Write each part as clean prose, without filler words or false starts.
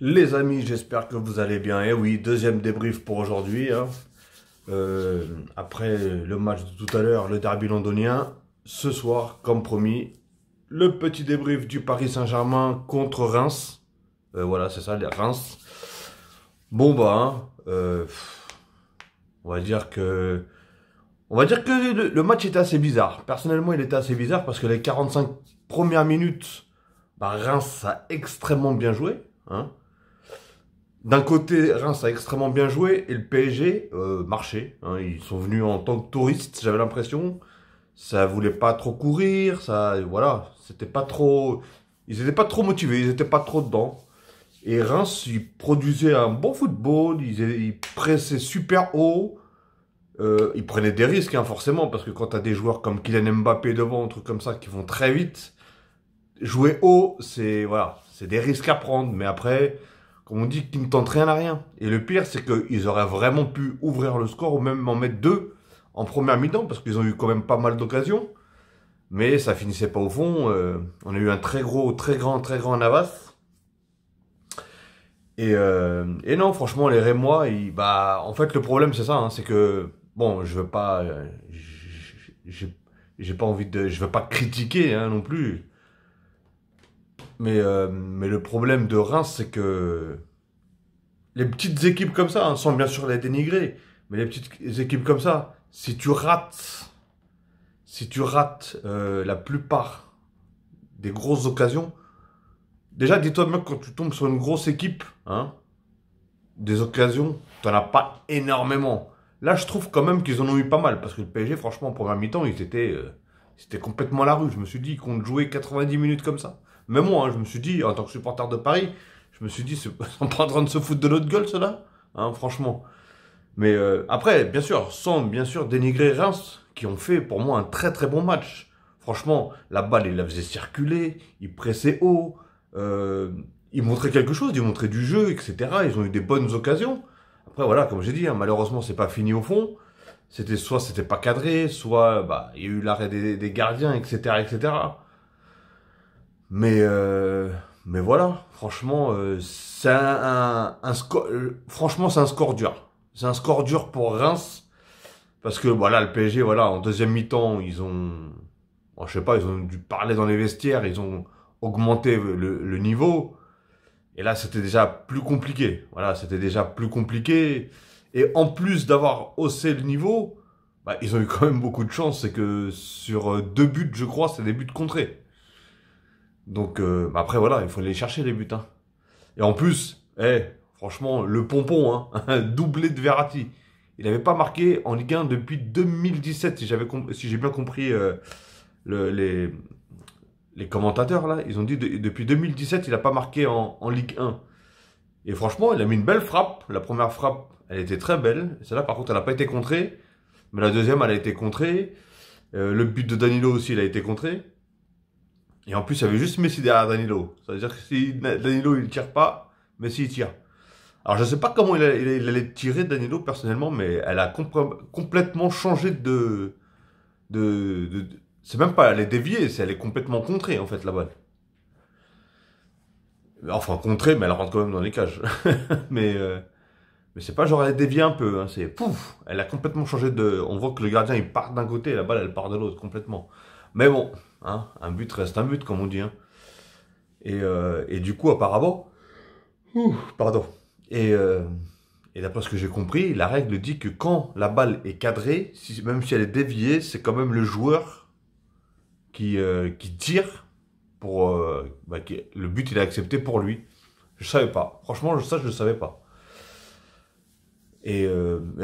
Les amis, j'espère que vous allez bien. Et oui, deuxième débrief pour aujourd'hui, hein. Après le match de tout à l'heure, le derby londonien, ce soir, comme promis, le petit débrief du Paris Saint-Germain contre Reims. Voilà, c'est ça, les Reims. Bon bah, hein, on va dire que, le match était assez bizarre. Personnellement, il était assez bizarre parce que les 45 premières minutes, bah, Reims a extrêmement bien joué, hein. D'un côté, Reims a extrêmement bien joué et le PSG marchait, hein. Ils sont venus en tant que touristes, j'avais l'impression. Ça voulait pas trop courir, ça, voilà, c'était pas trop, ils étaient pas trop motivés, ils étaient pas trop dedans. Et Reims, ils produisaient un bon football, ils pressaient super haut, ils prenaient des risques, hein, forcément, parce que quand t'as des joueurs comme Kylian Mbappé devant, un truc comme ça, qui vont très vite, jouer haut, c'est, voilà, c'est des risques à prendre, mais après, comme on dit, qui ne tente rien à rien. Et le pire, c'est qu'ils auraient vraiment pu ouvrir le score ou même en mettre deux en première mi-temps, parce qu'ils ont eu quand même pas mal d'occasions. Mais ça finissait pas au fond. On a eu un très grand Navas. Et non, franchement, les Rémois, bah, en fait, le problème, c'est ça, hein, c'est que, bon, je veux pas, j'ai pas envie de, je veux pas critiquer, hein, non plus. Mais le problème de Reims, c'est que les petites équipes comme ça, hein, sans bien sûr les dénigrer, mais les petites équipes comme ça, si tu rates la plupart des grosses occasions, déjà dis-toi bien que quand tu tombes sur une grosse équipe, hein, des occasions, t'en as pas énormément. Là, je trouve quand même qu'ils en ont eu pas mal, parce que le PSG, franchement, en première mi-temps, c'était complètement à la rue. Je me suis dit qu'on jouait 90 minutes comme ça. Même moi, hein, je me suis dit, en tant que supporter de Paris, je me suis dit, ils sont pas en train de se foutre de notre gueule, ceux-là, hein, franchement. Mais après, bien sûr, sans bien sûr dénigrer Reims, qui ont fait pour moi un très bon match. Franchement, la balle, ils la faisaient circuler, ils pressaient haut, euh, ils montraient quelque chose, ils montraient du jeu, etc. Ils ont eu des bonnes occasions. Après, voilà, comme j'ai dit, hein, malheureusement, c'est pas fini au fond. C'était pas cadré, soit bah, il y a eu l'arrêt des gardiens, etc., etc. Mais, euh, mais voilà, franchement, c'est un score. Franchement, c'est un score dur. C'est un score dur pour Reims. Parce que voilà, le PSG, voilà, en deuxième mi-temps, bon, je sais pas, ils ont dû parler dans les vestiaires, ils ont augmenté le niveau. Et là, c'était déjà plus compliqué. Voilà, c'était déjà plus compliqué. Et en plus d'avoir haussé le niveau, bah, ils ont eu quand même beaucoup de chance. C'est que sur deux buts, je crois, c'est des buts contrés. Donc bah après voilà, il faut aller chercher les buts, hein. Et en plus, franchement, le pompon, hein, un doublé de Verratti. Il n'avait pas marqué en Ligue 1 depuis 2017, si j'ai bien compris le- les, les commentateurs là. Ils ont dit depuis 2017, il n'a pas marqué en Ligue 1. Et franchement, il a mis une belle frappe. La première frappe, elle était très belle. Celle-là, par contre, elle n'a pas été contrée. Mais la deuxième, elle a été contrée. Le but de Danilo aussi, il a été contré. Et en plus, il y avait juste Messi derrière Danilo. Ça veut dire que si Danilo il tire pas, Messi il tire. Alors je sais pas comment il allait tirer Danilo personnellement, mais elle a complètement changé c'est même pas elle est déviée, c'est elle est complètement contrée en fait la balle. Enfin contrée, mais elle rentre quand même dans les cages. mais euh, mais c'est pas genre elle est déviée un peu, hein, c'est pouf, elle a complètement changé de. On voit que le gardien il part d'un côté et la balle elle part de l'autre complètement. Mais bon, hein, un but reste un but comme on dit, hein. Et du coup, apparemment, pardon. Et, euh, et d'après ce que j'ai compris, la règle dit que quand la balle est cadrée, même si elle est déviée, c'est quand même le joueur qui tire pour bah, le but il est accepté pour lui. Je savais pas. Franchement, ça je le savais pas. Et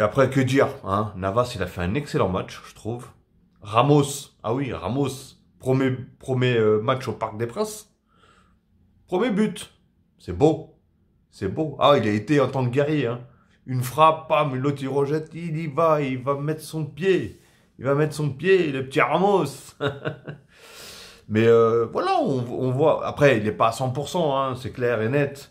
après que dire, hein, Navas il a fait un excellent match, je trouve. Ramos, ah oui, Ramos, premier match au Parc des Princes. Premier but. C'est beau. C'est beau. Ah, il a été en tant que guerrier, hein. Une frappe, pam, l'autre il rejette, il va mettre son pied. Il va mettre son pied, le petit Ramos. Mais voilà, on voit. Après, il n'est pas à 100%, hein, c'est clair et net.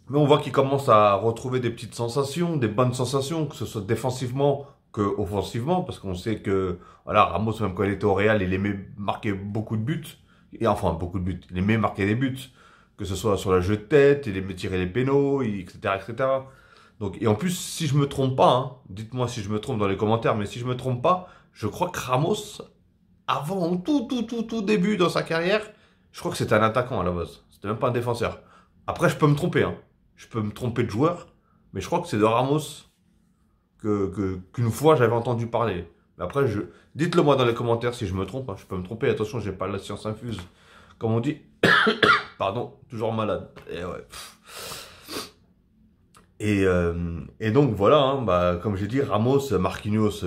Mais on voit qu'il commence à retrouver des petites sensations, des bonnes sensations, que ce soit défensivement que offensivement, parce qu'on sait que voilà, Ramos, même quand il était au Real, il aimait marquer beaucoup de buts. Et enfin, beaucoup de buts. Il aimait marquer des buts. que ce soit sur la jeu de tête, il aimait tirer les pénaux, etc., etc. Donc, et en plus, si je me trompe pas, hein, dites-moi si je me trompe dans les commentaires, mais si je me trompe pas, je crois que Ramos, avant, au tout début dans sa carrière, je crois que c'était un attaquant à la base. C'était même pas un défenseur. Après, je peux me tromper, hein. Je peux me tromper de joueur, mais je crois que c'est de Ramos qu'une fois j'avais entendu parler. Mais après, dites-le moi dans les commentaires si je me trompe, hein. Je peux me tromper, attention, j'ai pas la science infuse. Comme on dit, pardon, toujours malade. Et ouais. Et donc voilà, hein, bah, comme j'ai dit, Ramos, Marquinhos,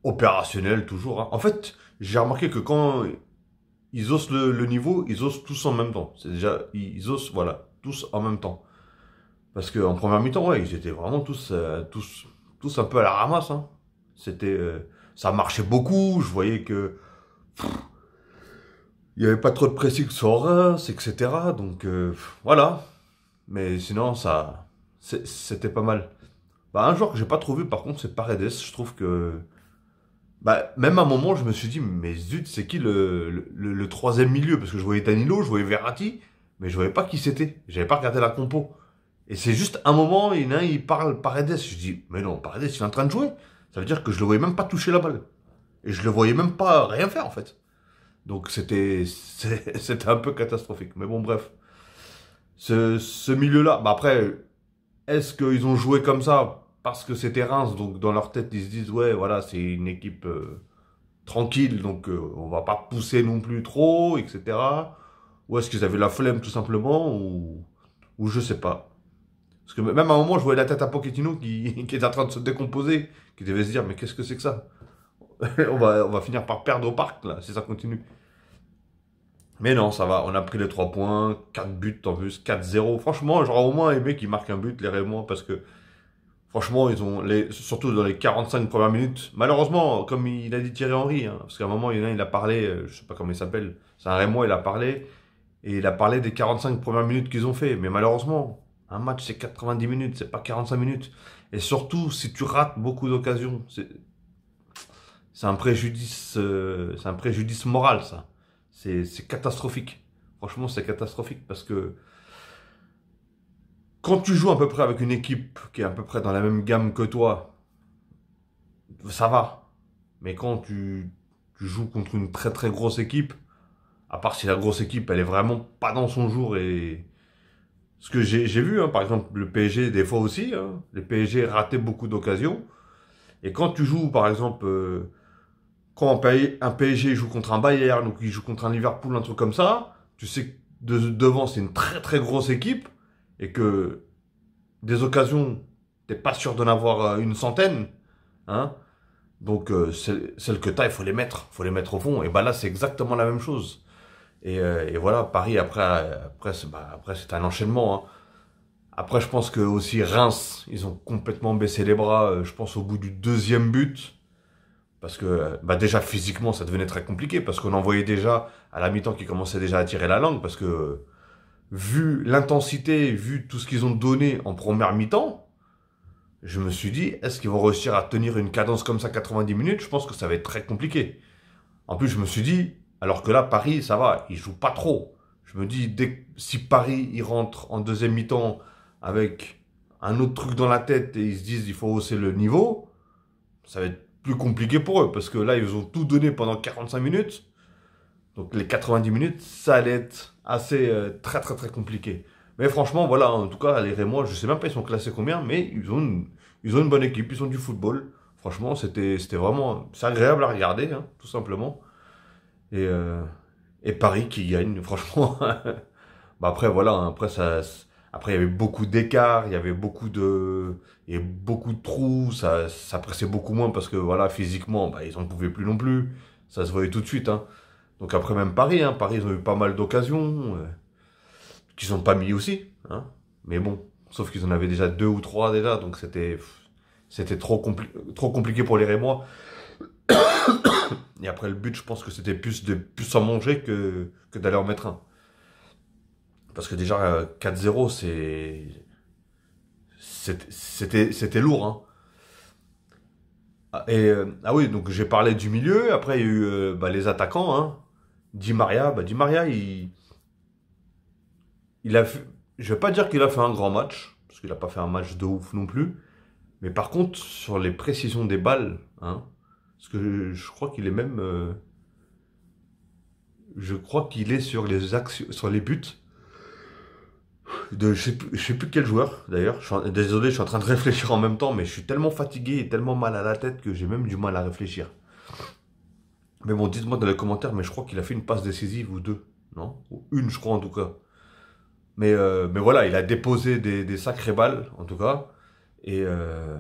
opérationnel toujours, hein. En fait, j'ai remarqué que quand ils osent le niveau, ils osent tous en même temps. C'est déjà, ils osent, voilà, tous en même temps. Parce qu'en première mi-temps, ouais, ils étaient vraiment tous un peu à la ramasse, hein. C'était, ça marchait beaucoup. Je voyais que il y avait pas trop de pressing sur Reims, etc. Donc voilà. Mais sinon, c'était pas mal. Bah, un joueur que j'ai pas trop vu, par contre, c'est Paredes. Je trouve que, bah, même à un moment, je me suis dit, mais zut, c'est qui le troisième milieu? Parce que je voyais Danilo, je voyais Verratti, mais je voyais pas qui c'était. J'avais pas regardé la compo. Et c'est juste un moment, il y en a un, il parle Paredes. Je dis, mais non, Paredes, il est en train de jouer. Ça veut dire que je le voyais même pas toucher la balle. Et je le voyais même pas rien faire, en fait. Donc c'était un peu catastrophique. Mais bon, bref. Ce milieu-là, bah après, est-ce qu'ils ont joué comme ça parce que c'était Reims, donc dans leur tête, ils se disent, ouais, voilà, c'est une équipe tranquille, donc on va pas pousser non plus trop, etc. Ou est-ce qu'ils avaient la flemme tout simplement, ou je sais pas. Parce que même à un moment, je voyais la tête à Pochettino qui était en train de se décomposer, qui devait se dire, mais qu'est-ce que c'est que ça? On va finir par perdre au parc, là, si ça continue. Mais non, ça va, on a pris les 3 points, 4 buts en plus, 4-0. Franchement, j'aurais au moins aimé qu'ils marquent un but, les Rémois, parce que franchement, surtout dans les 45 premières minutes, malheureusement, comme il a dit Thierry Henry, hein, parce qu'à un moment, il a parlé, je sais pas comment il s'appelle, c'est un Rémois, il a parlé, et il a parlé des 45 premières minutes qu'ils ont fait. Mais malheureusement, un match, c'est 90 minutes, c'est pas 45 minutes. Et surtout, si tu rates beaucoup d'occasions, c'est un préjudice moral, ça. C'est catastrophique. Franchement, c'est catastrophique parce que quand tu joues à peu près avec une équipe qui est à peu près dans la même gamme que toi, ça va. Mais quand tu joues contre une très très grosse équipe, à part si la grosse équipe elle est vraiment pas dans son jour, et ce que j'ai vu, hein, par exemple le PSG des fois aussi, hein, le PSG ratait beaucoup d'occasions. Et quand tu joues par exemple, quand un PSG joue contre un Bayern ou qu'il joue contre un Liverpool, un truc comme ça, tu sais que devant c'est une très très grosse équipe et que des occasions, t'es pas sûr d'en avoir une centaine, hein. Donc celles que t'as, il faut les mettre au fond. Et bah là c'est exactement la même chose. Et voilà, Paris après c'est un enchaînement, hein. Après je pense que aussi Reims, ils ont complètement baissé les bras. Je pense au bout du deuxième but. Parce que bah déjà physiquement ça devenait très compliqué parce qu'on en voyait déjà à la mi-temps qui commençait déjà à tirer la langue parce que vu l'intensité, vu tout ce qu'ils ont donné en première mi-temps, je me suis dit est-ce qu'ils vont réussir à tenir une cadence comme ça 90 minutes? Je pense que ça va être très compliqué. En plus je me suis dit alors que là Paris ça va, ils jouent pas trop. Je me dis si Paris il rentre en deuxième mi-temps avec un autre truc dans la tête et ils se disent il faut hausser le niveau, ça va être plus compliqué pour eux, parce que là, ils ont tout donné pendant 45 minutes. Donc les 90 minutes, ça allait être assez très très très compliqué. Mais franchement, voilà, en tout cas, les Rémois, je sais même pas ils sont classés combien, mais ils ont une bonne équipe, ils ont du football. Franchement, c'était vraiment, c'est agréable à regarder, hein, tout simplement. Et, euh, et Paris qui gagne, franchement. Bah après, voilà, hein, après, il y avait beaucoup d'écarts, il y avait beaucoup de trous, ça pressait beaucoup moins parce que, voilà, physiquement, bah, ils en pouvaient plus non plus. Ça se voyait tout de suite, hein. Donc après, même Paris, hein, Paris, ils ont eu pas mal d'occasions, qu'ils n'ont pas mis aussi, hein. Mais bon, sauf qu'ils en avaient déjà deux ou trois déjà, donc c'était trop compliqué pour les Rémois. Et après le but, je pense que c'était plus en manger que d'aller en mettre un. Parce que déjà, 4-0, c'était lourd, hein. Ah oui, donc j'ai parlé du milieu. Après, il y a eu bah, les attaquants, hein. Di Maria, il il a fait, je vais pas dire qu'il a fait un grand match, parce qu'il a pas fait un match de ouf non plus. Mais par contre, sur les précisions des balles, hein, parce que je crois qu'il est même, je crois qu'il est sur les actions, sur les buts de, je sais plus quel joueur d'ailleurs. Désolé, je suis en train de réfléchir en même temps, mais je suis tellement fatigué et tellement mal à la tête que j'ai même du mal à réfléchir. Mais bon, dites-moi dans les commentaires, mais je crois qu'il a fait une passe décisive ou deux, non? Ou une, je crois en tout cas. Mais voilà, il a déposé des sacrées balles, en tout cas. Et, euh,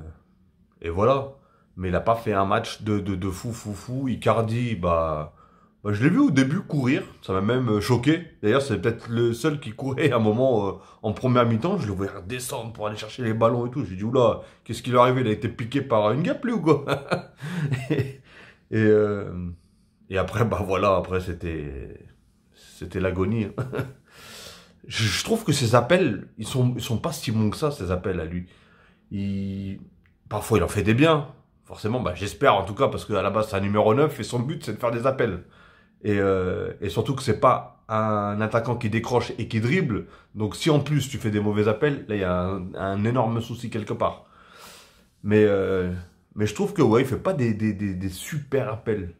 et voilà. Mais il n'a pas fait un match de fou, fou, fou. Icardi, bah, je l'ai vu au début courir. Ça m'a même choqué. D'ailleurs, c'est peut-être le seul qui courait à un moment en première mi-temps. Je le voyais redescendre pour aller chercher les ballons et tout. J'ai dit, oula, qu'est-ce qui lui est arrivé? Il a été piqué par une guêpe, lui, ou quoi? Et, et, euh, et après, bah voilà, après, c'était l'agonie, hein. Je trouve que ses appels, ils sont pas si bons que ça, ces appels à lui. Il... Parfois, il en fait des biens. Forcément, bah, j'espère en tout cas, parce qu'à la base, c'est un numéro 9 et son but, c'est de faire des appels. Et surtout que c'est pas un attaquant qui décroche et qui dribble. Donc, si en plus tu fais des mauvais appels, là, il y a un énorme souci quelque part. Mais, euh, mais je trouve que, ouais, il fait pas des super appels.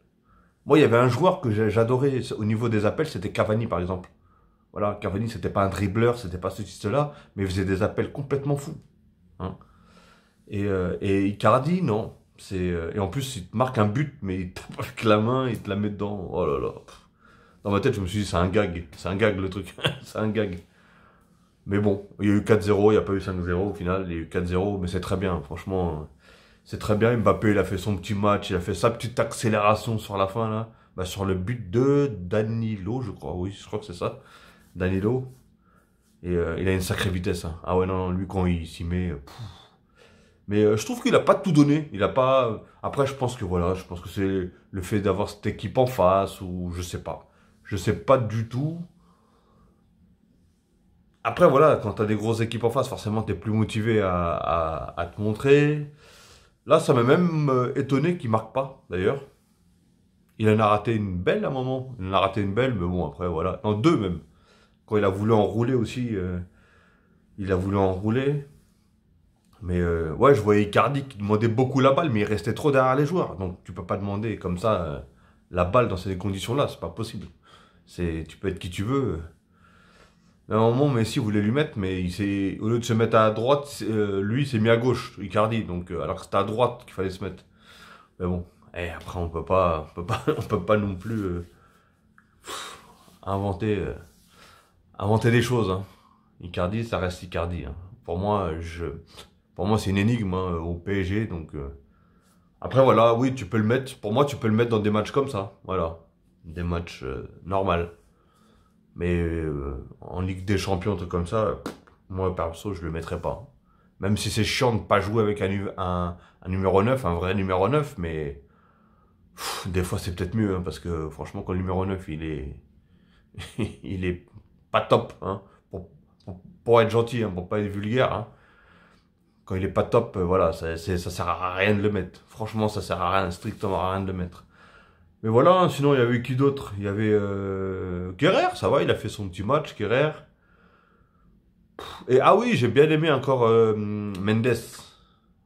Moi, il y avait un joueur que j'adorais au niveau des appels, c'était Cavani, par exemple. Voilà, Cavani, c'était pas un dribbleur, c'était pas ce style-là, mais il faisait des appels complètement fous, hein. Et Icardi, non. Et en plus, il te marque un but, mais il tape avec la main, il te la met dedans. Oh là là. Dans ma tête, je me suis dit, c'est un gag. C'est un gag, le truc. C'est un gag. Mais bon, il y a eu 4-0, il n'y a pas eu 5-0 au final. Il y a eu 4-0, mais c'est très bien. Franchement, c'est très bien. Mbappé, il a fait son petit match, il a fait sa petite accélération sur la fin, là. Bah, sur le but de Danilo, je crois. Oui, je crois que c'est ça. Danilo. Et il a une sacrée vitesse, hein. Ah ouais, non, non, lui, quand il s'y met. Mais je trouve qu'il a pas tout donné. Il a pas. Après, je pense que voilà, je pense que c'est le fait d'avoir cette équipe en face ou je sais pas. Je sais pas du tout. Après, voilà, quand t'as des grosses équipes en face, forcément, t'es plus motivé à te montrer. Là, ça m'a même étonné qu'il marque pas, d'ailleurs. Il en a raté une belle à un moment. Il en a raté une belle, mais bon, après, voilà. Non, deux même. Quand il a voulu enrouler aussi, il a voulu enrouler. Mais ouais, je voyais Icardi qui demandait beaucoup la balle, mais il restait trop derrière les joueurs. Donc tu peux pas demander comme ça la balle dans ces conditions-là, c'est pas possible. Tu peux être qui tu veux. À un moment, Messi voulait lui mettre, mais au lieu de se mettre à droite, lui il s'est mis à gauche, Icardi. Donc alors que c'était à droite qu'il fallait se mettre. Mais bon, après on peut pas non plus inventer, inventer des choses, hein. Icardi, ça reste Icardi, hein. Pour moi, pour moi, c'est une énigme, hein, au PSG. Donc, après, voilà, oui, tu peux le mettre. Pour moi, tu peux le mettre dans des matchs comme ça. Voilà. Des matchs normaux. Mais en Ligue des Champions, un truc comme ça, moi, perso, je le mettrais pas. Même si c'est chiant de pas jouer avec un numéro 9, un vrai numéro 9, mais des fois, c'est peut-être mieux, hein, parce que franchement, quand le numéro 9, il est pas top, hein, pour être gentil, hein, pour pas être vulgaire, hein. Quand il est pas top, voilà, ça sert à rien de le mettre. Franchement, ça sert à rien, strictement à rien de le mettre. Mais voilà, hein, sinon il y avait qui d'autre? Il y avait Guerrer, ça va, il a fait son petit match, Guerrer. Et ah oui, j'ai bien aimé encore Mendes.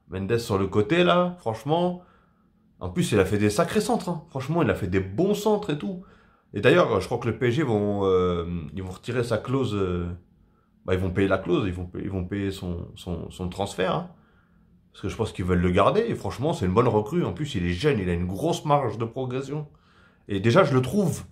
Mendes sur le côté là, franchement. En plus, il a fait des sacrés centres, hein. Franchement, il a fait des bons centres et tout. Et d'ailleurs, je crois que le PSG ils vont retirer sa clause. Bah, ils vont payer la clause, ils vont payer son transfert, hein. Parce que je pense qu'ils veulent le garder. Et franchement, c'est une bonne recrue. En plus, il est jeune, il a une grosse marge de progression. Et déjà, je le trouve.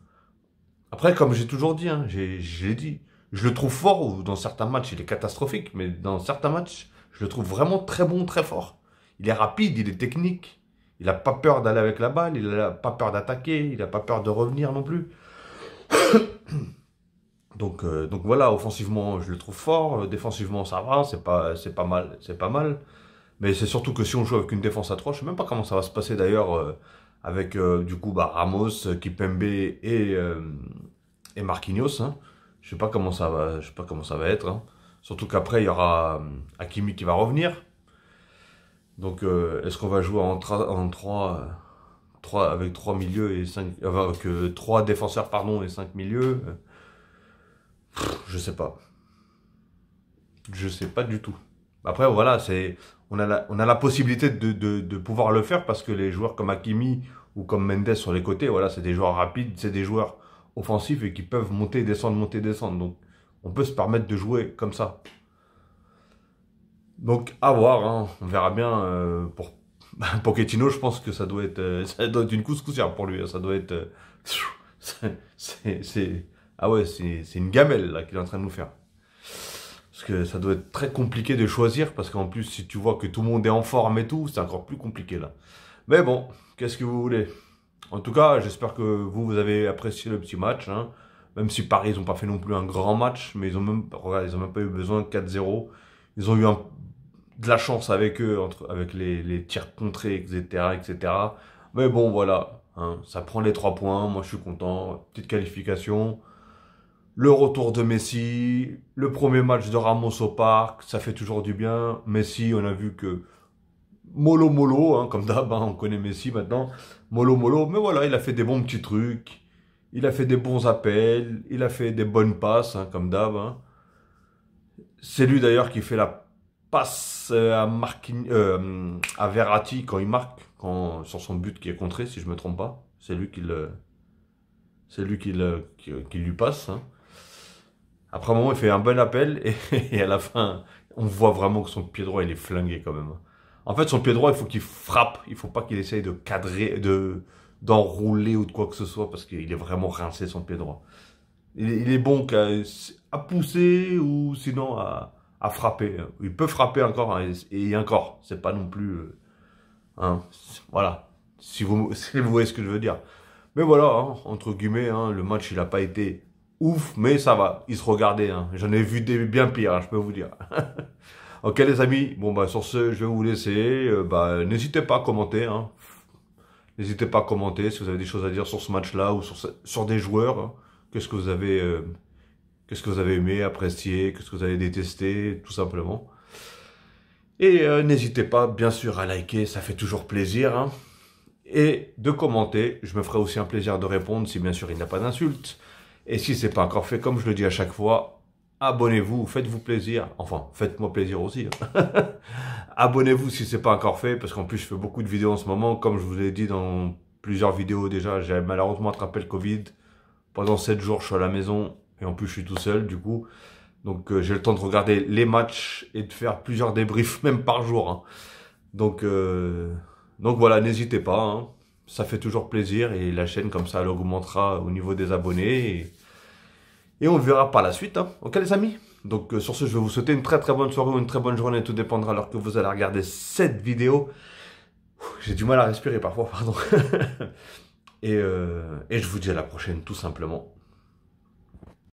Après, comme j'ai toujours dit, hein, je l'ai dit, je le trouve fort. Ou dans certains matchs, il est catastrophique. Mais dans certains matchs, je le trouve vraiment très bon, très fort. Il est rapide, il est technique. Il n'a pas peur d'aller avec la balle. Il n'a pas peur d'attaquer. Il n'a pas peur de revenir non plus. Donc voilà, offensivement, je le trouve fort. Défensivement, ça va. C'est pas mal. C'est pas mal. Mais c'est surtout que si on joue avec une défense à 3, je sais même pas comment ça va se passer d'ailleurs avec du coup bah, Ramos, Kipembe et Marquinhos, hein. Je sais pas comment ça va, je sais pas comment ça va être, hein. Surtout qu'après il y aura Hakimi qui va revenir. Donc est-ce qu'on va jouer en 3 avec 3 milieux et 5 avec 3 défenseurs pardon et 5 milieux, je sais pas. Je sais pas du tout. Après, voilà, on a la possibilité de pouvoir le faire parce que les joueurs comme Hakimi ou comme Mendes sur les côtés, voilà, c'est des joueurs rapides, c'est des joueurs offensifs et qui peuvent monter, descendre, monter, descendre. Donc, on peut se permettre de jouer comme ça. Donc, à voir, hein. On verra bien. Pour Pochettino, je pense que ça doit être une couscoussière pour lui, hein. Ça doit être. Ah ouais, c'est une gamelle là qu'il est en train de nous faire. Parce que ça doit être très compliqué de choisir, parce qu'en plus, si tu vois que tout le monde est en forme et tout, c'est encore plus compliqué là. Mais bon, qu'est-ce que vous voulez? En tout cas, j'espère que vous avez apprécié le petit match, hein. Même si Paris, ils n'ont pas fait non plus un grand match, mais regarde, ils ont même pas eu besoin de 4-0. Ils ont eu de la chance avec eux, avec les tirs contrés, etc., etc. Mais bon, voilà, hein, ça prend les 3 points. Moi, je suis content. Petite qualification. Le retour de Messi, le premier match de Ramos au parc, ça fait toujours du bien. Messi, on a vu que mollo mollo, hein, comme d'hab, hein, on connaît Messi maintenant. Mollo mollo, mais voilà, il a fait des bons petits trucs. Il a fait des bons appels, il a fait des bonnes passes, hein, comme d'hab, hein. C'est lui d'ailleurs qui fait la passe à Verratti quand il marque, sur son but qui est contré, si je me trompe pas. C'est lui qui lui passe, hein. Après un moment, il fait un bon appel et à la fin, on voit vraiment que son pied droit, il est flingué quand même. En fait, son pied droit, il faut qu'il frappe. Il faut pas qu'il essaye de cadrer, d'enrouler ou de quoi que ce soit parce qu'il est vraiment rincé son pied droit. Il est bon à pousser ou sinon à frapper. Il peut frapper encore, hein, et encore. C'est pas non plus, hein, voilà. Si vous voyez ce que je veux dire. Mais voilà, hein, entre guillemets, hein, le match, il a pas été ouf, mais ça va. Il se regardait, hein. J'en ai vu des bien pires, hein, je peux vous dire. Ok, les amis. Bon, bah, sur ce, je vais vous laisser. Bah, n'hésitez pas à commenter, hein. N'hésitez pas à commenter si vous avez des choses à dire sur ce match-là ou sur des joueurs, hein. Qu'est-ce que vous avez, qu'est-ce que vous avez aimé, apprécié, qu'est-ce que vous avez détesté, tout simplement. Et n'hésitez pas, bien sûr, à liker, ça fait toujours plaisir, hein. Et de commenter, je me ferai aussi un plaisir de répondre si bien sûr il n'y a pas d'insultes. Et si c'est pas encore fait, comme je le dis à chaque fois, abonnez-vous, faites-vous plaisir. Enfin, faites-moi plaisir aussi, hein. Abonnez-vous si c'est pas encore fait, parce qu'en plus je fais beaucoup de vidéos en ce moment. Comme je vous l'ai dit dans plusieurs vidéos déjà, j'ai malheureusement attrapé le Covid. Pendant 7 jours, je suis à la maison, et en plus je suis tout seul du coup. Donc j'ai le temps de regarder les matchs et de faire plusieurs débriefs, même par jour, hein. Donc voilà, n'hésitez pas, hein. Ça fait toujours plaisir et la chaîne comme ça elle augmentera au niveau des abonnés et on le verra par la suite, hein. Ok les amis? Donc sur ce, je vais vous souhaiter une très très bonne soirée ou une très bonne journée, tout dépendra alors que vous allez regarder cette vidéo. J'ai du mal à respirer parfois, pardon. Et je vous dis à la prochaine tout simplement.